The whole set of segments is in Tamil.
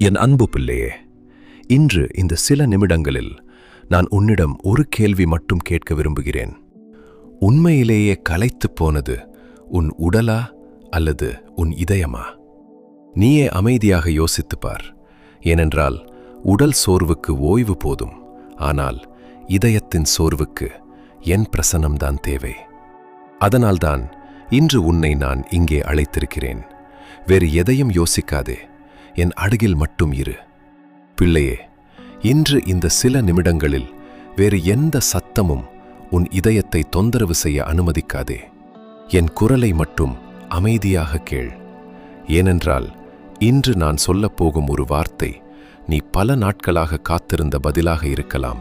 என் அன்பு பிள்ளையே, இன்று இந்த சில நிமிடங்களில் நான் உன்னிடம் ஒரு கேள்வி மட்டும் கேட்க விரும்புகிறேன். உண்மையிலேயே களைத்துப் போனது உன் உடலா அல்லது உன் இதயமா? நீயே அமைதியாக யோசித்துப் பார். ஏனென்றால் உடல் சோர்வுக்கு ஓய்வு போதும், ஆனால் இதயத்தின் சோர்வுக்கு என் பிரசன்னம்தான் தேவை. அதனால்தான் இன்று உன்னை நான் இங்கே அழைத்திருக்கிறேன். வேறு எதையும் யோசிக்காதே, என் அருகில் மட்டும் இரு. பிள்ளையே, இன்று இந்த சில நிமிடங்களில் வேறு எந்த சத்தமும் உன் இதயத்தை தொந்தரவு செய்ய அனுமதிக்காதே. என் குரலை மட்டும் அமைதியாக கேள். ஏனென்றால் இன்று நான் சொல்லப்போகும் ஒரு வார்த்தை நீ பல நாட்களாக காத்திருந்த பதிலாக இருக்கலாம்.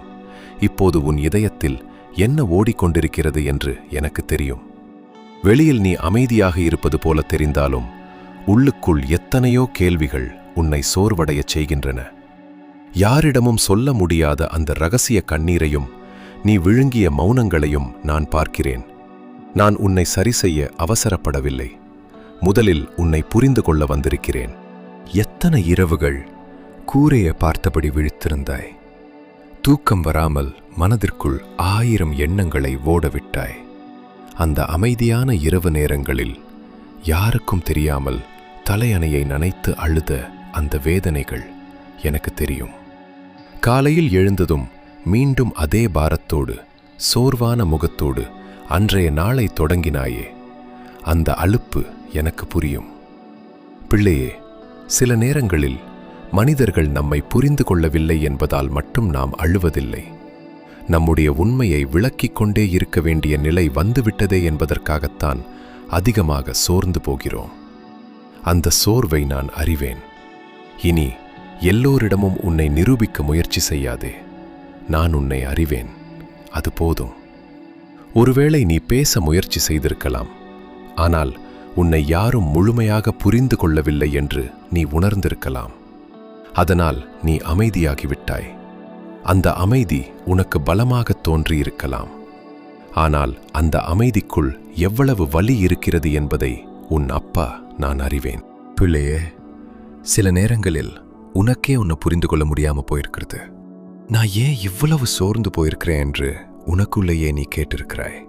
இப்போது உன் இதயத்தில் என்ன ஓடிக்கொண்டிருக்கிறது என்று எனக்கு தெரியும். வெளியில் நீ அமைதியாக இருப்பது போல தெரிந்தாலும் உள்ளுக்குள் எத்தனையோ கேள்விகள் உன்னை சோர்வடையச் செய்கின்றன. யாரிடமும் சொல்ல முடியாத அந்த இரகசிய கண்ணீரையும் நீ விழுங்கிய மௌனங்களையும் நான் பார்க்கிறேன். நான் உன்னை சரி செய்ய அவசரப்படவில்லை. முதலில் உன்னை புரிந்து கொள்ள வந்திருக்கிறேன். எத்தனை இரவுகள் கூரையை பார்த்தபடி விழித்திருந்தாய். தூக்கம் வராமல் மனதிற்குள் 1000 எண்ணங்களை ஓடவிட்டாய். அந்த அமைதியான இரவு நேரங்களில் யாருக்கும் தெரியாமல் தலையணையை நனைத்து அழுத அந்த வேதனைகள் எனக்கு தெரியும். காலையில் எழுந்ததும் மீண்டும் அதே பாரத்தோடு சோர்வான முகத்தோடு அன்றைய நாளை தொடங்கினாயே, அந்த அலுப்பு எனக்கு புரியும். பிள்ளையே, சில நேரங்களில் மனிதர்கள் நம்மை புரிந்து கொள்ளவில்லை என்பதால் மட்டும் நாம் அழுவதில்லை. நம்முடைய உண்மையை விளக்கிக் கொண்டே இருக்க வேண்டிய நிலை வந்துவிட்டதே என்பதற்காகத்தான் அதிகமாக சோர்ந்து போகிறோம். அந்த சோர்வை நான் அறிவேன். இனி எல்லோரிடமும் உன்னை நிரூபிக்க முயற்சி செய்யாதே. நான் உன்னை அறிவேன், அது போதும். ஒருவேளை நீ பேச முயற்சி செய்திருக்கலாம், ஆனால் உன்னை யாரும் முழுமையாக புரிந்து கொள்ளவில்லை என்று நீ உணர்ந்திருக்கலாம். அதனால் நீ அமைதியாகிவிட்டாய். அந்த அமைதி உனக்கு பலமாக தோன்றியிருக்கலாம். ஆனால் அந்த அமைதிக்குள் எவ்வளவு வலி இருக்கிறது என்பதை உன் அப்பா நான் அறிவேன். பிள்ளையே, சில நேரங்களில் உனக்கே உன்னை புரிந்து கொள்ள முடியாம போயிருக்கிறது. நான் ஏன் இவ்வளவு சோர்ந்து போயிருக்கிறேன் என்று உனக்குள்ளேயே நீ கேட்டிருக்கிறாய்.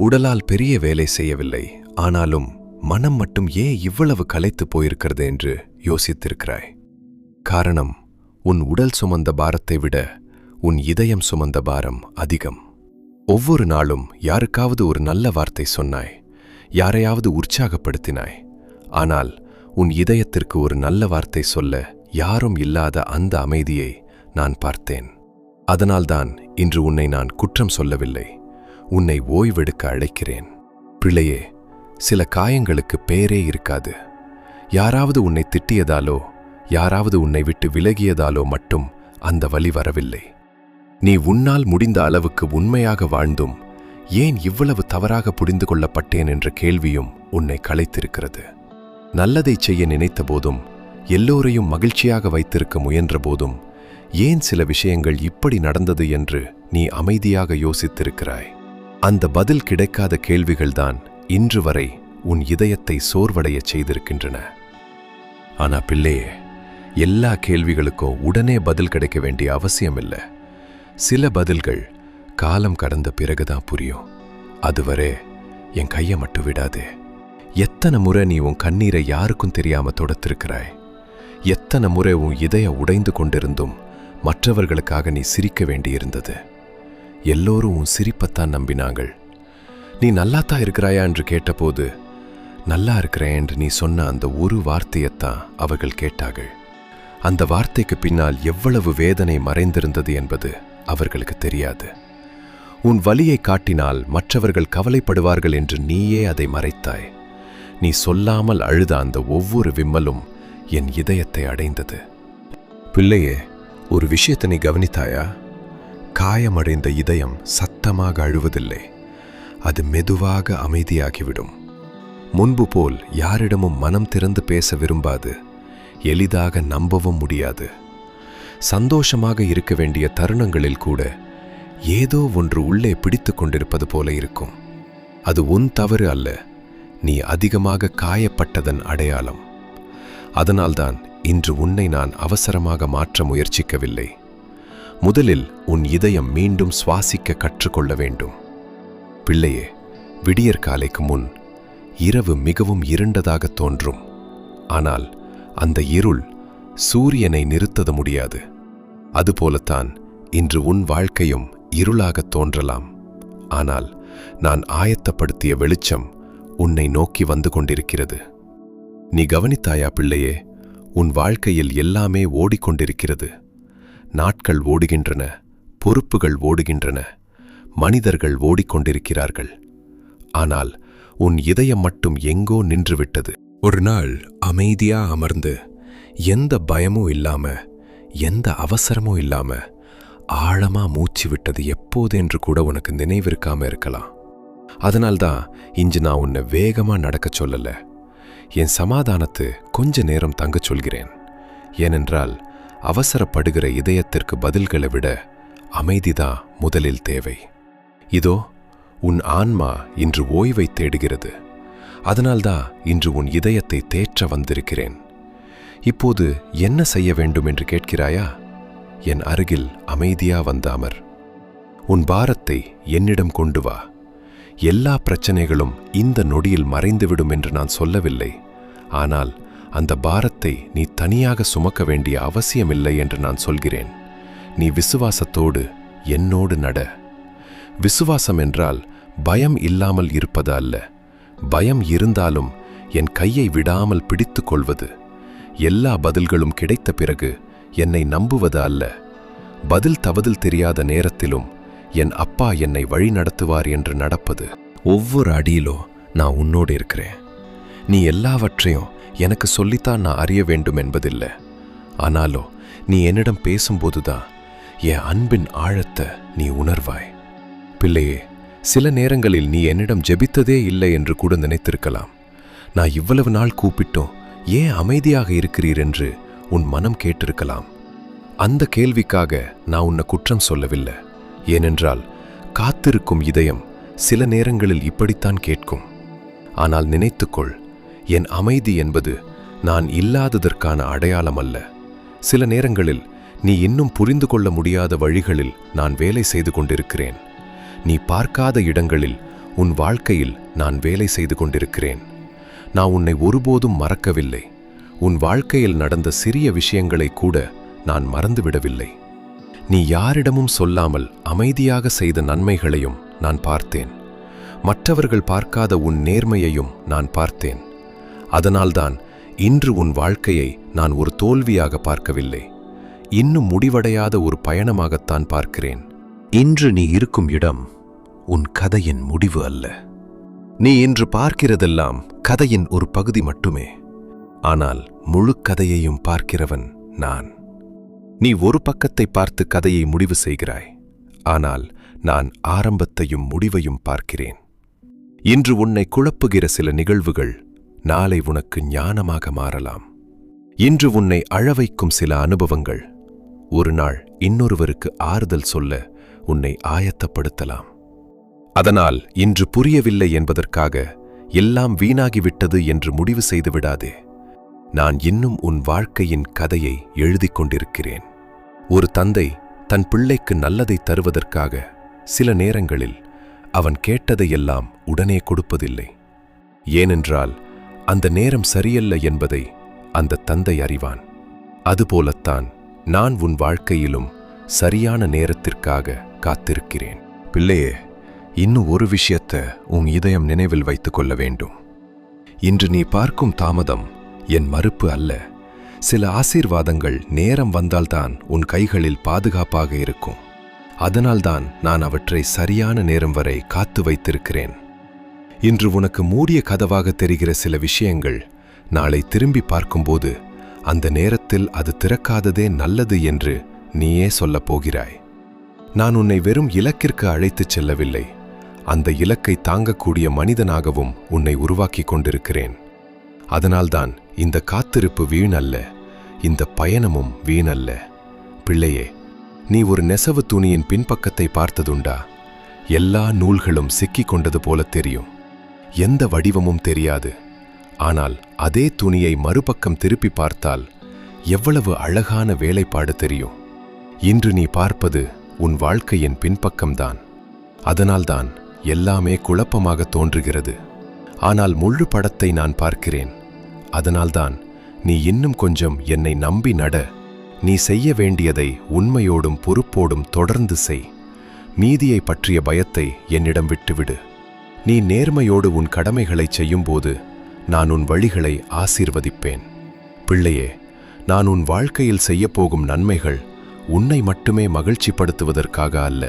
உடலால் பெரிய வேலை செய்யவில்லை, ஆனாலும் மனம் மட்டும் ஏன் இவ்வளவு களைத்து போயிருக்கிறது என்று யோசித்திருக்கிறாய். காரணம், உன் உடல் சுமந்த பாரத்தை விட உன் இதயம் சுமந்த பாரம் அதிகம். ஒவ்வொரு நாளும் யாருக்காவது ஒரு நல்ல வார்த்தை சொன்னாய், யாரையாவது உற்சாகப்படுத்தினாய். ஆனால் உன் இதயத்திற்கு ஒரு நல்ல வார்த்தை சொல்ல யாரும் இல்லாத அந்த அமைதியை நான் பார்த்தேன். அதனால்தான் இன்று உன்னை நான் குற்றம் சொல்லவில்லை, உன்னை ஓய்வெடுக்க அழைக்கிறேன். பிள்ளையே, சில காயங்களுக்கு பேரே இருக்காது. யாராவது உன்னை திட்டியதாலோ யாராவது உன்னை விட்டு விலகியதாலோ மட்டும் அந்த வலி வரவில்லை. நீ உன்னால் முடிந்த அளவுக்கு உண்மையாக வாழ்ந்தும் ஏன் இவ்வளவு தவறாக புரிந்து கொள்ளப்பட்டேன் என்ற கேள்வியும் உன்னை களைத்திருக்கிறது. நல்லதை செய்ய நினைத்த போதும், எல்லோரையும் மகிழ்ச்சியாக வைத்திருக்க முயன்ற போதும், ஏன் சில விஷயங்கள் இப்படி நடந்தது என்று நீ அமைதியாக யோசித்திருக்கிறாய். அந்த பதில் கிடைக்காத கேள்விகள்தான் இன்று வரை உன் இதயத்தை சோர்வடையச் செய்திருக்கின்றன. ஆனா பிள்ளையே, எல்லா கேள்விகளுக்கும் உடனே பதில் கிடைக்க வேண்டிய அவசியமில்லை. சில பதில்கள் காலம் கடந்த பிறகுதான் புரியும். அதுவரை என் கையை மட்டும் விடாதே. எத்தனை முறை நீ உன் கண்ணீரை யாருக்கும் தெரியாம தொடத்திருக்கிறாய். எத்தனை முறை உன் இதயம் உடைந்து கொண்டிருந்தும் மற்றவர்களுக்காக நீ சிரிக்க வேண்டியிருந்தது. எல்லோரும் உன் சிரிப்பத்தான் நம்பினாங்கள். நீ நல்லாத்தான் இருக்கிறாயா என்று கேட்டபோது, நல்லா இருக்கிறேன் என்று நீ சொன்ன அந்த ஒரு வார்த்தையத்தான் அவர்கள் கேட்டார்கள். அந்த வார்த்தைக்கு பின்னால் எவ்வளவு வேதனை மறைந்திருந்தது என்பது அவர்களுக்கு தெரியாது. உன் வலியை காட்டினால் மற்றவர்கள் கவலைப்படுவார்கள் என்று நீயே அதை மறைத்தாய். நீ சொல்லாமல் அழுத அந்த ஒவ்வொரு விம்மலும் என் இதயத்தை அடைந்தது. பிள்ளையே, ஒரு விஷயத்தை நீ கவனித்தாயா? காயமடைந்த இதயம் சத்தமாக அழுவதில்லை, அது மெதுவாக அமைதியாகிவிடும். முன்பு போல் யாரிடமும் மனம் திறந்து பேச விரும்பாது, எளிதாக நம்பவும் முடியாது. சந்தோஷமாக இருக்க வேண்டிய தருணங்களில் கூட ஏதோ ஒன்று உள்ளே பிடித்து கொண்டிருப்பது போல இருக்கும். அது உன் தவறு அல்ல, நீ அதிகமாக காயப்பட்டதன் அடையாளம். அதனால்தான் இன்று உன்னை நான் அவசரமாக மாற்ற முயற்சிக்கவில்லை. முதலில் உன் இதயம் மீண்டும் சுவாசிக்க கற்றுக்கொள்ள வேண்டும். பிள்ளையே, விடியற்காலைக்கு முன் இரவு மிகவும் இருண்டதாக தோன்றும். ஆனால் அந்த இருள் சூரியனை நிறுத்த முடியாது. அதுபோலத்தான் இன்று உன் வாழ்க்கையும் இருளாக தோன்றலாம். ஆனால் நான் ஆயத்தப்படுத்திய வெளிச்சம் உன்னை நோக்கி வந்து கொண்டிருக்கிறது. நீ கவனித்தாயா பிள்ளையே? உன் வாழ்க்கையில் எல்லாமே ஓடிக்கொண்டிருக்கிறது. நாட்கள் ஓடுகின்றன, பொறுப்புகள் ஓடுகின்றன, மனிதர்கள் ஓடிக்கொண்டிருக்கிறார்கள். ஆனால் உன் இதயம் மட்டும் எங்கோ நின்றுவிட்டது. ஒரு நாள் அமைதியா அமர்ந்து, எந்த பயமும் இல்லாம, எந்த அவசரமும் இல்லாம ஆழமா மூச்சு விட்டது எப்போது என்று கூட உனக்கு நினைவிருக்காம இருக்கலாம். அதனால்தான் இன்று நான் உன்னை வேகமா நடக்க சொல்லல, என் சமாதானத்து கொஞ்ச நேரம் தங்கச் சொல்கிறேன். ஏனென்றால் அவசரப்படுகிற இதயத்திற்கு பதில்களை விட அமைதிதான் முதலில் தேவை. இதோ உன் ஆன்மா இன்று ஓய்வை தேடுகிறது. அதனால்தான் இன்று உன் இதயத்தை தேற்ற வந்திருக்கிறேன். இப்போது என்ன செய்ய வேண்டும் என்று கேட்கிறாயா? என் அருகில் அமைதியா வந்த அமர். உன் பாரத்தை என்னிடம் கொண்டு வா. எல்லா பிரச்சனைகளும் இந்த நொடியில் மறைந்துவிடும் என்று நான் சொல்லவில்லை. ஆனால் அந்த பாரத்தை நீ தனியாக சுமக்க வேண்டிய அவசியமில்லை என்று நான் சொல்கிறேன். நீ விசுவாசத்தோடு என்னோடு நட. விசுவாசம் என்றால் பயம் இல்லாமல் இருப்பது அல்ல. பயம் இருந்தாலும் என் கையை விடாமல் பிடித்து கொள்வது. எல்லா பதில்களும் கிடைத்த பிறகு என்னை நம்புவது அல்ல. பதில் தவதில் தெரியாத நேரத்திலும் என் அப்பா என்னை வழி நடத்துவார் என்று நடப்பது. ஒவ்வொரு அடியிலோ நான் உன்னோடு இருக்கிறேன். நீ எல்லாவற்றையும் எனக்கு சொல்லித்தான் நான் அறிய வேண்டும் என்பதில்லை. ஆனாலோ நீ என்னிடம் பேசும்போதுதான் என் அன்பின் ஆழத்தை நீ உணர்வாய். பிள்ளையே, சில நேரங்களில் நீ என்னிடம் ஜெபித்ததே இல்லை என்று கூட நினைத்திருக்கலாம். நான் இவ்வளவு நாள் கூப்பிட்டோம், ஏன் அமைதியாக இருக்கிறீர் என்று உன் மனம் கேட்டிருக்கலாம். அந்த கேள்விக்காக நான் உன்னை குற்றம் சொல்லவில்லை. ஏனென்றால் காத்திருக்கும் இதயம் சில நேரங்களில் இப்படித்தான் கேட்கும். ஆனால் நினைத்துக்கொள், என் அமைதி என்பது நான் இல்லாததற்கான அடையாளம் அல்ல. சில நேரங்களில் நீ இன்னும் புரிந்து கொள்ள முடியாத வழிகளில் நான் வேலை செய்து கொண்டிருக்கிறேன். நீ பார்க்காத இடங்களில் உன் வாழ்க்கையில் நான் வேலை செய்து கொண்டிருக்கிறேன். நான் உன்னை ஒருபோதும் மறக்கவில்லை. உன் வாழ்க்கையில் நடந்த சிறிய விஷயங்களை கூட நான் மறந்துவிடவில்லை. நீ யாரிடமும் சொல்லாமல் அமைதியாக செய்த நன்மைகளையும் நான் பார்த்தேன். மற்றவர்கள் பார்க்காத உன் நேர்மையையும் நான் பார்த்தேன். அதனால்தான் இன்று உன் வாழ்க்கையை நான் ஒரு தோல்வியாக பார்க்கவில்லை, இன்னும் முடிவடையாத ஒரு பயணமாகத்தான் பார்க்கிறேன். இன்று நீ இருக்கும் இடம் உன் கதையின் முடிவு அல்ல. நீ இன்று பார்க்கிறதெல்லாம் கதையின் ஒரு பகுதி மட்டுமே. ஆனால் முழு கதையையும் பார்க்கிறவன் நான். நீ ஒரு பக்கத்தை பார்த்து கதையை முடிவு செய்கிறாய். ஆனால் நான் ஆரம்பத்தையும் முடிவையும் பார்க்கிறேன். இன்று உன்னை குழப்புகிற சில நிகழ்வுகள் நாளை உனக்கு ஞானமாக மாறலாம். இன்று உன்னை அழவைக்கும் சில அனுபவங்கள் ஒரு நாள் இன்னொருவருக்கு ஆறுதல் சொல்ல உன்னை ஆயத்தப்படுத்தலாம். அதனால் இன்று புரியவில்லை என்பதற்காக எல்லாம் வீணாகிவிட்டது என்று முடிவு செய்து விடாதே. நான் இன்னும் உன் வாழ்க்கையின் கதையை எழுதிக் கொண்டிருக்கிறேன். ஒரு தந்தை தன் பிள்ளைக்கு நல்லதை தருவதற்காக சில நேரங்களில் அவன் கேட்டதையெல்லாம் உடனே கொடுப்பதில்லை. ஏனென்றால் அந்த நேரம் சரியல்ல என்பதை அந்த தந்தை அறிவான். அதுபோலத்தான் நான் உன் வாழ்க்கையிலும் சரியான நேரத்திற்காக காத்திருக்கிறேன். பிள்ளையே, இன்னும் ஒரு விஷயத்தை உன் இதயம் நினைவில் வைத்துக் கொள்ள வேண்டும். இன்று நீ பார்க்கும் தாமதம் என் மறுப்பு அல்ல. சில ஆசீர்வாதங்கள் நேரம் வந்தால்தான் உன் கைகளில் பாதுகாப்பாக இருக்கும். அதனால்தான் நான் அவற்றை சரியான நேரம் வரை காத்து வைத்திருக்கிறேன். இன்று உனக்கு மூடிய கதவாக தெரிகிற சில விஷயங்கள் நாளை திரும்பி பார்க்கும்போது அந்த நேரத்தில் அது திறக்காததே நல்லது என்று நீயே சொல்லப் போகிறாய். நான் உன்னை வெறும் இலக்கிற்கு அழைத்துச் செல்லவில்லை, அந்த இலக்கை தாங்கக்கூடிய மனிதனாகவும் உன்னை உருவாக்கிக் கொண்டிருக்கிறேன். அதனால்தான் இந்த காத்திருப்பு வீணல்ல, இந்த பயணமும் வீணல்ல. பிள்ளையே, நீ ஒரு நெசவு துணியின் பின்பக்கத்தை பார்த்ததுண்டா? எல்லா நூல்களும் சிக்கிக் கொண்டது போல தெரியும், எந்த வடிவமும் தெரியாது. ஆனால் அதே துணியை மறுபக்கம் திருப்பி பார்த்தால் எவ்வளவு அழகான வேலைப்பாடு தெரியும். இன்று நீ பார்ப்பது உன் வாழ்க்கையின் பின்பக்கம்தான். அதனால்தான் எல்லாமே குழப்பமாக தோன்றுகிறது. ஆனால் முழு படத்தை நான் பார்க்கிறேன். அதனால்தான் நீ இன்னும் கொஞ்சம் என்னை நம்பி நட. நீ செய்ய வேண்டியதை உண்மையோடும் பொறுப்போடும் தொடர்ந்து செய். மீதியை பற்றிய பயத்தை என்னிடம் விட்டுவிடு. நீ நேர்மையோடு உன் கடமைகளை செய்யும்போது நான் உன் வழிகளை ஆசீர்வதிப்பேன். பிள்ளையே, நான் உன் வாழ்க்கையில் செய்யப்போகும் நன்மைகள் உன்னை மட்டுமே மகிழ்ச்சிப்படுத்துவதற்காக அல்ல,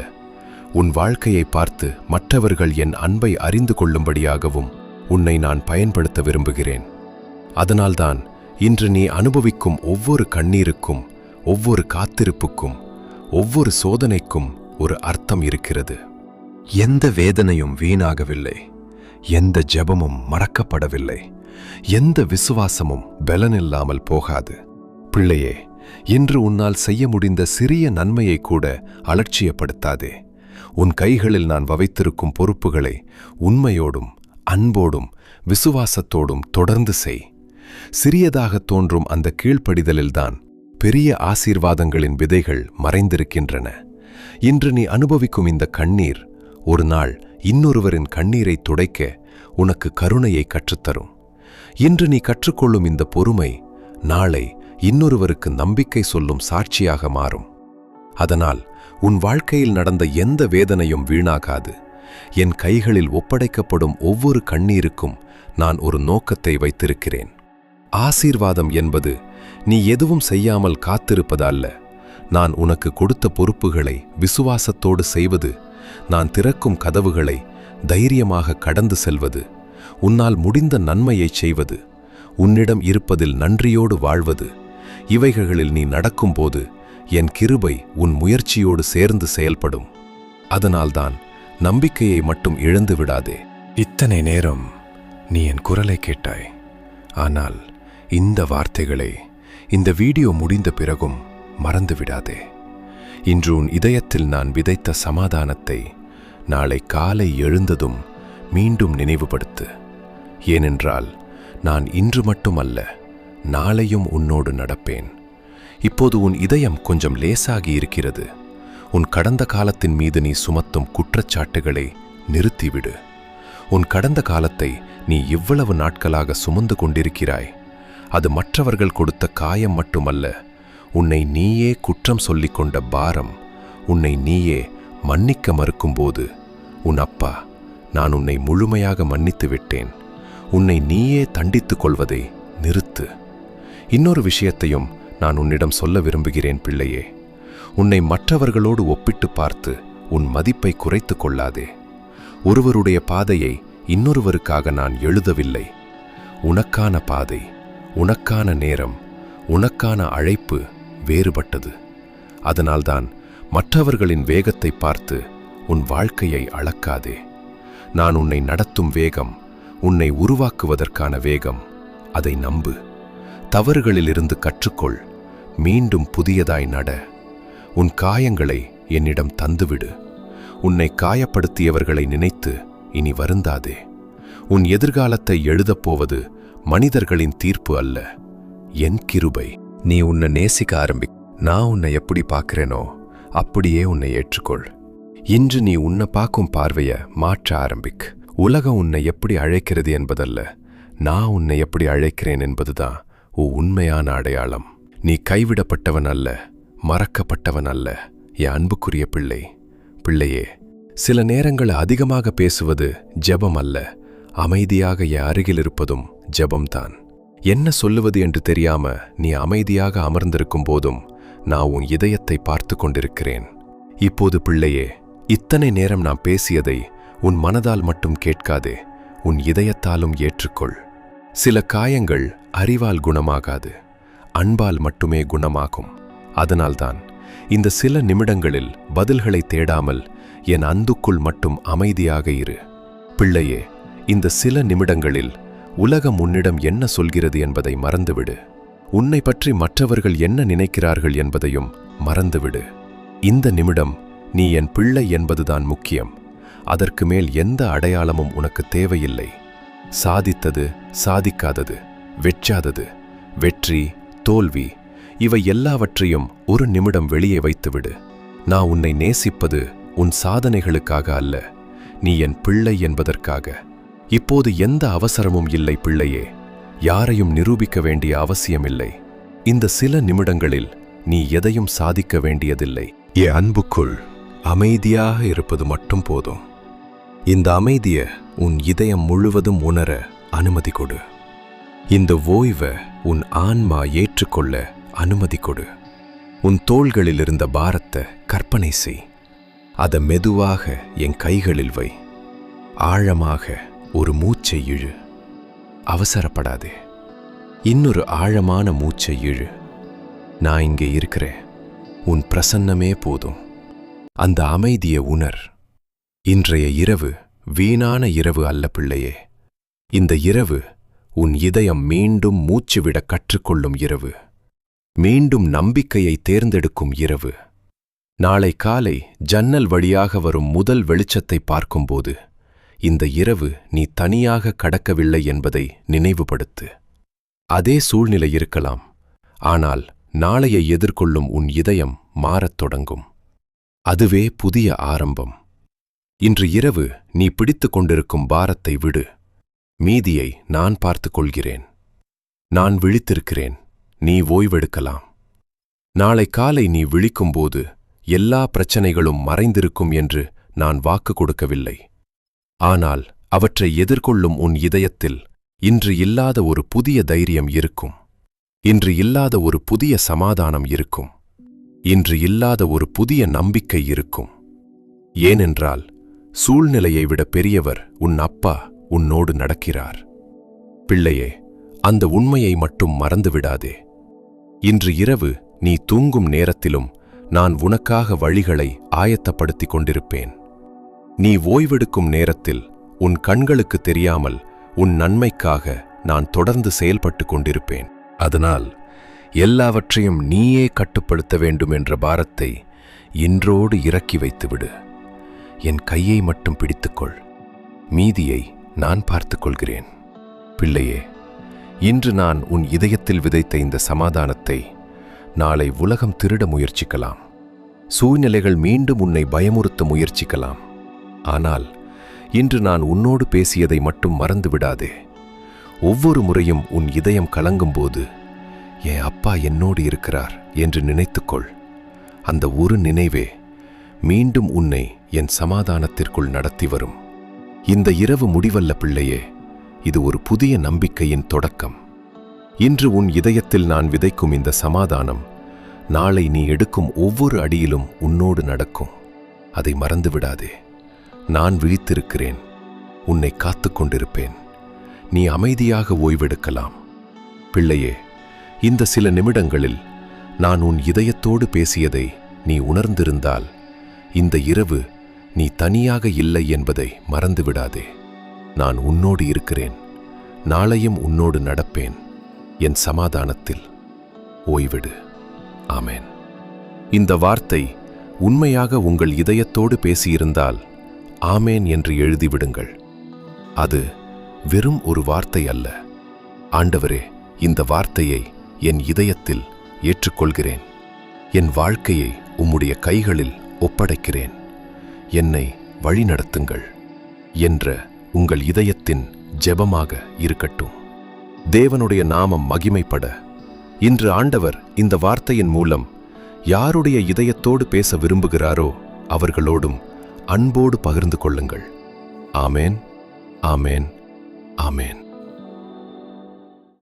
உன் வாழ்க்கையை பார்த்து மற்றவர்கள் என் அன்பை அறிந்து கொள்ளும்படியாகவும் உன்னை நான் பயன்படுத்த விரும்புகிறேன். அதனால்தான் இன்று நீ அனுபவிக்கும் ஒவ்வொரு கண்ணீருக்கும், ஒவ்வொரு காத்திருப்புக்கும், ஒவ்வொரு சோதனைக்கும் ஒரு அர்த்தம் இருக்கிறது. எந்த வேதனையும் வீணாகவில்லை, எந்த ஜெபமும் மறக்கப்படவில்லை, எந்த விசுவாசமும் பலனில்லாமல் போகாது. பிள்ளையே, இன்று உன்னால் செய்ய முடிந்த சிறிய நன்மையை கூட அலட்சியப்படுத்தாதே. உன் கைகளில் நான் வைத்திருக்கும் பொறுப்புகளை உண்மையோடும் அன்போடும் விசுவாசத்தோடும் தொடர்ந்து செய். சிறியதாக தோன்றும் அந்த கீழ்ப்படிதலில்தான் பெரிய ஆசீர்வாதங்களின் விதைகள் மறைந்திருக்கின்றன. இன்று நீ அனுபவிக்கும் இந்த கண்ணீர் ஒரு நாள் இன்னொருவரின் கண்ணீரை துடைக்க உனக்கு கருணையை கற்றுத்தரும். இன்று நீ கற்றுக்கொள்ளும் இந்த பொறுமை நாளை இன்னொருவருக்கு நம்பிக்கை சொல்லும் சாட்சியாக மாறும். அதனால் உன் வாழ்க்கையில் நடந்த எந்த வேதனையும் வீணாகாது. என் கைகளில் ஒப்படைக்கப்படும் ஒவ்வொரு கண்ணீருக்கும் நான் ஒரு நோக்கத்தை வைத்திருக்கிறேன். ஆசீர்வாதம் என்பது நீ எதுவும் செய்யாமல் காத்திருப்பது அல்ல. நான் உனக்கு கொடுத்த பொறுப்புகளை விசுவாசத்தோடு செய்வது, நான் திறக்கும் கதவுகளை தைரியமாக கடந்து செல்வது, உன்னால் முடிந்த நன்மையைச் செய்வது, உன்னிடம் இருப்பதில் நன்றியோடு வாழ்வது, இவைகளில் நீ நடக்கும்போது என் கிருபை உன் முயற்சியோடு சேர்ந்து செயல்படும். அதனால்தான் நம்பிக்கையை மட்டும் இழந்து விடாதே. இத்தனை நேரம் நீ என் குரலை கேட்டாய். ஆனால் இந்த வார்த்தைகளை இந்த வீடியோ முடிந்த பிறகும் மறந்து விடாதே. இன்று உன் இதயத்தில் நான் விதைத்த சமாதானத்தை நாளை காலை எழுந்ததும் மீண்டும் நினைவுபடுத்து. ஏனென்றால் நான் இன்று மட்டுமல்ல, நாளையும் உன்னோடு நடப்பேன். இப்போது உன் இதயம் கொஞ்சம் லேசாகி இருக்கிறது. உன் கடந்த காலத்தின் மீது நீ சுமத்தும் குற்றச்சாட்டுகளை நிறுத்திவிடு. உன் கடந்த காலத்தை நீ இவ்வளவு நாட்களாக சுமந்து கொண்டிருக்கிறாய். அது மற்றவர்கள் கொடுத்த காயம் மட்டுமல்ல, உன்னை நீயே குற்றம் சொல்லிக் கொண்ட பாரம். உன்னை நீயே மன்னிக்க மறுக்கும்போது, உன் அப்பா, நான் உன்னை முழுமையாக மன்னித்து விட்டேன். உன்னை நீயே தண்டித்துக் கொள்வதை நிறுத்து. இன்னொரு விஷயத்தையும் நான் உன்னிடம் சொல்ல விரும்புகிறேன் பிள்ளையே. உன்னை மற்றவர்களோடு ஒப்பிட்டு பார்த்து உன் மதிப்பை குறைத்து கொள்ளாதே. ஒருவருடைய பாதையை இன்னொருவருக்காக நான் எழுதவில்லை. உனக்கான பாதை, உனக்கான நேரம், உனக்கான அழைப்பு வேறுபட்டது. அதனால்தான் மற்றவர்களின் வேகத்தை பார்த்து உன் வாழ்க்கையை அளக்காதே. நான் உன்னை நடத்தும் வேகம் உன்னை உருவாக்குவதற்கான வேகம். அதை நம்பு. தவறுகளிலிருந்து கற்றுக்கொள். மீண்டும் புதியதாய் நட. உன் காயங்களை என்னிடம் தந்துவிடு. உன்னை காயப்படுத்தியவர்களை நினைத்து இனி வருந்தாதே. உன் எதிர்காலத்தை எழுதப்போவது மனிதர்களின் தீர்ப்பு அல்ல, என் கிருபை. நீ உன்னை நேசிக்க ஆரம்பி. நான் உன்னை எப்படி பார்க்கிறேனோ அப்படியே உன்னை ஏற்றுக்கொள். இன்று நீ உன்னை பார்க்கும் பார்வையை மாற்ற ஆரம்பிக். உலகம் உன்னை எப்படி அழைக்கிறது என்பதல்ல, நான் உன்னை எப்படி அழைக்கிறேன் என்பதுதான் உண்மையான அடையாளம். நீ கைவிடப்பட்டவன் அல்ல, மறக்கப்பட்டவன் அல்ல, என் அன்புக்குரிய பிள்ளை. பிள்ளையே, சில நேரங்கள் அதிகமாக பேசுவது ஜெபம் அல்ல, அமைதியாக என் அருகில் இருப்பதும் ஜெபம்தான். என்ன சொல்லுவது என்று தெரியாம நீ அமைதியாக அமர்ந்திருக்கும் போதும் நான் உன் இதயத்தை பார்த்து கொண்டிருக்கிறேன். இப்போது பிள்ளையே, இத்தனை நேரம் நான் பேசியதை உன் மனதால் மட்டும் கேட்காதே, உன் இதயத்தாலும் ஏற்றுக்கொள். சில காயங்கள் அறிவால் குணமாகாது, அன்பால் மட்டுமே குணமாகும். அதனால்தான் இந்த சில நிமிடங்களில் பதில்களை தேடாமல் என் அந்துக்குள் மட்டும் அமைதியாக இரு. பிள்ளையே, இந்த சில நிமிடங்களில் உலகம் உன்னிடம் என்ன சொல்கிறது என்பதை மறந்துவிடு. உன்னை பற்றி மற்றவர்கள் என்ன நினைக்கிறார்கள் என்பதையும் மறந்துவிடு. இந்த நிமிடம் நீ என் பிள்ளை என்பதுதான் முக்கியம். அதற்கு மேல் எந்த அடையாளமும் உனக்கு தேவையில்லை. சாதித்தது, சாதிக்காதது, வெற்றாதது, வெற்றி, தோல்வி, இவை எல்லாவற்றையும் ஒரு நிமிடம் வெளியே வைத்துவிடு. நான் உன்னை நேசிப்பது உன் சாதனைகளுக்காக அல்ல, நீ என் பிள்ளை என்பதற்காக. இப்போது எந்த அவசரமும் இல்லை பிள்ளையே, யாரையும் நிரூபிக்க வேண்டிய அவசியமில்லை. இந்த சில நிமிடங்களில் நீ எதையும் சாதிக்க வேண்டியதில்லை. என் அன்புக்குள் அமைதியாக இருப்பது மட்டும் போதும். இந்த அமைதியை உன் இதயம் முழுவதும் உணர அனுமதி கொடு. இந்த ஓய்வை உன் ஆன்மா ஏற்றுக்கொள்ள அனுமதி கொடு. உன் தோள்களில் இருந்த பாரத்தை கற்பனை செய். அதை மெதுவாக என் கைகளில் வை. ஆழமாக ஒரு மூச்சை இழு. அவசரப்படாதே. இன்னொரு ஆழமான மூச்சை இழு. நான் இங்கே இருக்கிறேன். உன் பிரசன்னமே போதும். அந்த அமைதியை உணர். இன்றைய இரவு வீணான இரவு அல்ல பிள்ளையே. இந்த இரவு உன் இதயம் மீண்டும் மூச்சுவிட கற்றுக்கொள்ளும் இரவு. மீண்டும் நம்பிக்கையை தேர்ந்தெடுக்கும் இரவு. நாளை காலை ஜன்னல் வழியாக வரும் முதல் வெளிச்சத்தை பார்க்கும்போது இந்த இரவு நீ தனியாக கடக்கவில்லை என்பதை நினைவுபடுத்து. அதே சூழ்நிலை இருக்கலாம், ஆனால் நாளையை எதிர்கொள்ளும் உன் இதயம் மாறத் தொடங்கும். அதுவே புதிய ஆரம்பம். இன்று இரவு நீ பிடித்துக் கொண்டிருக்கும் பாரத்தை விடு. மீதியை நான் பார்த்துக் கொள்கிறேன். நான் விழித்திருக்கிறேன், நீ ஓய்வெடுக்கலாம். நாளை காலை நீ விழிக்கும்போது எல்லா பிரச்சனைகளும் மறைந்திருக்கும் என்று நான் வாக்கு கொடுக்கவில்லை. ஆனால் அவற்றை எதிர்கொள்ளும் உன் இதயத்தில் இன்று இல்லாத ஒரு புதிய தைரியம் இருக்கும். இன்று இல்லாத ஒரு புதிய சமாதானம் இருக்கும். இன்று இல்லாத ஒரு புதிய நம்பிக்கை இருக்கும். ஏனென்றால் சூழ்நிலையை விட பெரியவர் உன் அப்பா உன்னோடு நடக்கிறார். பிள்ளையே, அந்த உண்மையை மட்டும் மறந்துவிடாதே. இன்று இரவு நீ தூங்கும் நேரத்திலும் நான் உனக்காக வழிகளை ஆயத்தப்படுத்திக் கொண்டிருப்பேன். நீ ஓய்வெடுக்கும் நேரத்தில் உன் கண்களுக்கு தெரியாமல் உன் நன்மைக்காக நான் தொடர்ந்து செயல்பட்டு கொண்டிருப்பேன். அதனால் எல்லாவற்றையும் நீயே கட்டுப்படுத்த வேண்டும் என்ற பாரத்தை இன்றோடு இறக்கி வைத்துவிடு. என் கையை மட்டும் பிடித்துக்கொள். மீதியை நான் பார்த்துக்கொள்கிறேன். பிள்ளையே, இன்று நான் உன் இதயத்தில் விதைத்த இந்த சமாதானத்தை நாளை உலகம் திருட முயற்சிக்கலாம். சூழ்நிலைகள் மீண்டும் உன்னை பயமுறுத்த முயற்சிக்கலாம். ஆனால் இன்று நான் உன்னோடு பேசியதை மட்டும் மறந்துவிடாதே. ஒவ்வொரு முறையும் உன் இதயம் கலங்கும்போது என் அப்பா என்னோடு இருக்கிறார் என்று நினைத்துக்கொள். அந்த ஒரு நினைவே மீண்டும் உன்னை என் சமாதானத்திற்குள் நடத்தி வரும். இந்த இரவு முடிவல்ல பிள்ளையே, இது ஒரு புதிய நம்பிக்கையின் தொடக்கம். இன்று உன் இதயத்தில் நான் விதைக்கும் இந்த சமாதானம் நாளை நீ எடுக்கும் ஒவ்வொரு அடியிலும் உன்னோடு நடக்கும். அதை மறந்துவிடாதே. நான் விழித்திருக்கிறேன், உன்னை காத்துக் கொண்டிருப்பேன். நீ அமைதியாக ஓய்வெடுக்கலாம். பிள்ளையே, இந்த சில நிமிடங்களில் நான் உன் இதயத்தோடு பேசியதை நீ உணர்ந்திருந்தால் இந்த இரவு நீ தனியாக இல்லை என்பதை மறந்துவிடாதே. நான் உன்னோடு இருக்கிறேன். நாளையும் உன்னோடு நடப்பேன். என் சமாதானத்தில் ஓய்விடு. ஆமேன். இந்த வார்த்தை உண்மையாக உங்கள் இதயத்தோடு பேசியிருந்தால் ஆமேன் என்று எழுதிவிடுங்கள். அது வெறும் ஒரு வார்த்தை அல்ல. ஆண்டவரே, இந்த வார்த்தையை என் இதயத்தில் ஏற்றுக்கொள்கிறேன். என் வாழ்க்கையை உம்முடைய கைகளில் ஒப்படைக்கிறேன். என்னை வழிநடத்துங்கள் என்ற உங்கள் இதயத்தின் ஜெபமாக இருக்கட்டும். தேவனுடைய நாமம் மகிமைப்பட இன்று ஆண்டவர் இந்த வார்த்தையின் மூலம் யாருடைய இதயத்தோடு பேச விரும்புகிறாரோ அவர்களோடும் அன்போடு பகிர்ந்து கொள்ளுங்கள். ஆமேன், ஆமேன், ஆமேன்.